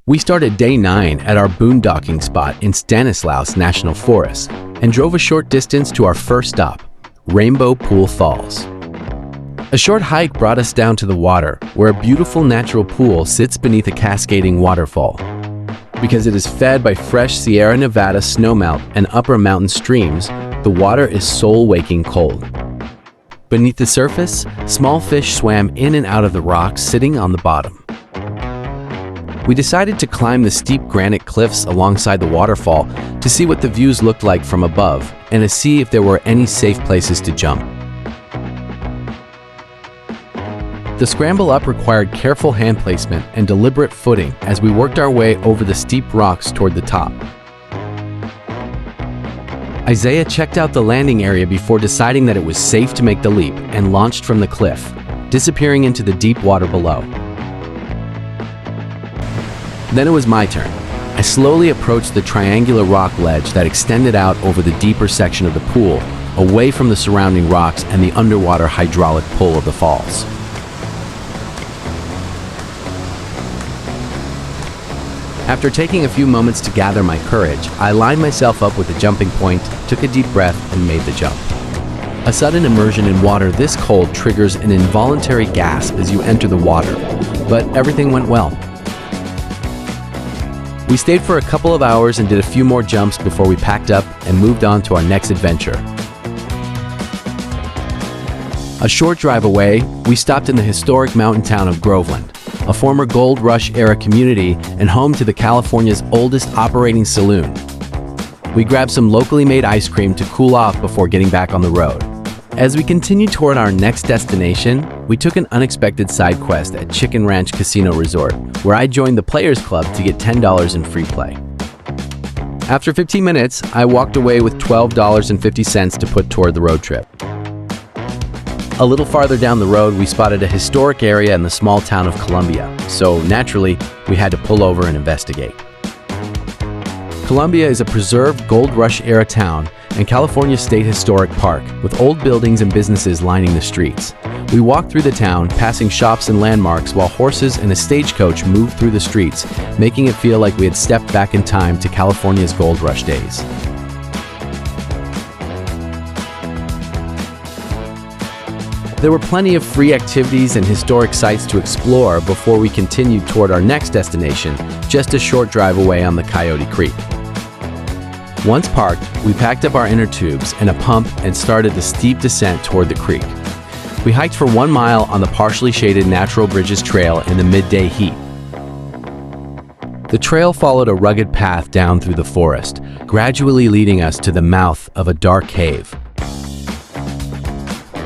We started day 9 at our boondocking spot in Stanislaus National Forest and drove a short distance to our first stop, Rainbow Pool Falls. A short hike brought us down to the water, where a beautiful natural pool sits beneath a cascading waterfall. Because it is fed by fresh Sierra Nevada snowmelt and upper mountain streams, the water is soul-waking cold. Beneath the surface, small fish swam in and out of the rocks sitting on the bottom. We decided to climb the steep granite cliffs alongside the waterfall to see what the views looked like from above and to see if there were any safe places to jump. The scramble up required careful hand placement and deliberate footing as we worked our way over the steep rocks toward the top. Isaiah checked out the landing area before deciding that it was safe to make the leap and launched from the cliff, disappearing into the deep water below. Then it was my turn. I slowly approached the triangular rock ledge that extended out over the deeper section of the pool, away from the surrounding rocks and the underwater hydraulic pull of the falls. After taking a few moments to gather my courage, I lined myself up with a jumping point, took a deep breath, and made the jump. A sudden immersion in water this cold triggers an involuntary gasp as you enter the water, but everything went well. We stayed for a couple of hours and did a few more jumps before we packed up and moved on to our next adventure. A short drive away, we stopped in the historic mountain town of Groveland, a former Gold Rush-era community and home to the California's oldest operating saloon. We grabbed some locally made ice cream to cool off before getting back on the road. As we continued toward our next destination, we took an unexpected side quest at Chicken Ranch Casino Resort, where I joined the Players Club to get $10 in free play. After 15 minutes, I walked away with $12.50 to put toward the road trip. A little farther down the road, we spotted a historic area in the small town of Columbia, so naturally, we had to pull over and investigate. Columbia is a preserved Gold Rush-era town and California State Historic Park, with old buildings and businesses lining the streets. We walked through the town, passing shops and landmarks while horses and a stagecoach moved through the streets, making it feel like we had stepped back in time to California's Gold Rush days. There were plenty of free activities and historic sites to explore before we continued toward our next destination, just a short drive away on the Coyote Creek. Once parked, we packed up our inner tubes and a pump and started the steep descent toward the creek. We hiked for 1 mile on the partially shaded Natural Bridges Trail in the midday heat. The trail followed a rugged path down through the forest, gradually leading us to the mouth of a dark cave.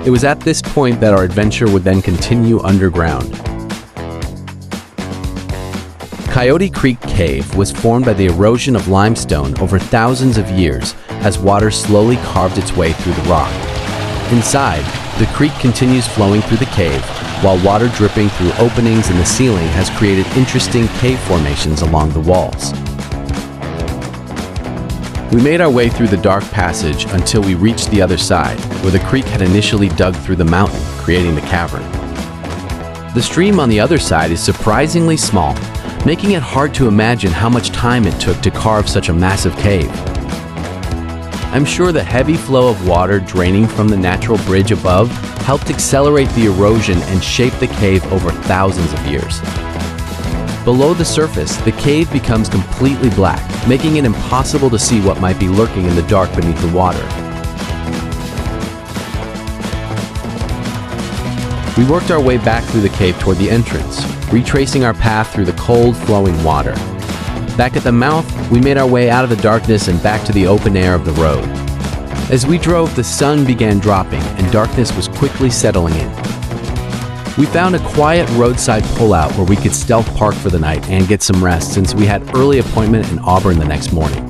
It was at this point that our adventure would then continue underground. Coyote Creek Cave was formed by the erosion of limestone over thousands of years as water slowly carved its way through the rock. Inside, the creek continues flowing through the cave, while water dripping through openings in the ceiling has created interesting cave formations along the walls. We made our way through the dark passage until we reached the other side, where the creek had initially dug through the mountain, creating the cavern. The stream on the other side is surprisingly small, making it hard to imagine how much time it took to carve such a massive cave. I'm sure the heavy flow of water draining from the natural bridge above helped accelerate the erosion and shape the cave over thousands of years. Below the surface, the cave becomes completely black, making it impossible to see what might be lurking in the dark beneath the water. We worked our way back through the cave toward the entrance, retracing our path through the cold, flowing water. Back at the mouth, we made our way out of the darkness and back to the open air of the road. As we drove, the sun began dropping and darkness was quickly settling in. We found a quiet roadside pullout where we could stealth park for the night and get some rest since we had early appointment in Auburn the next morning.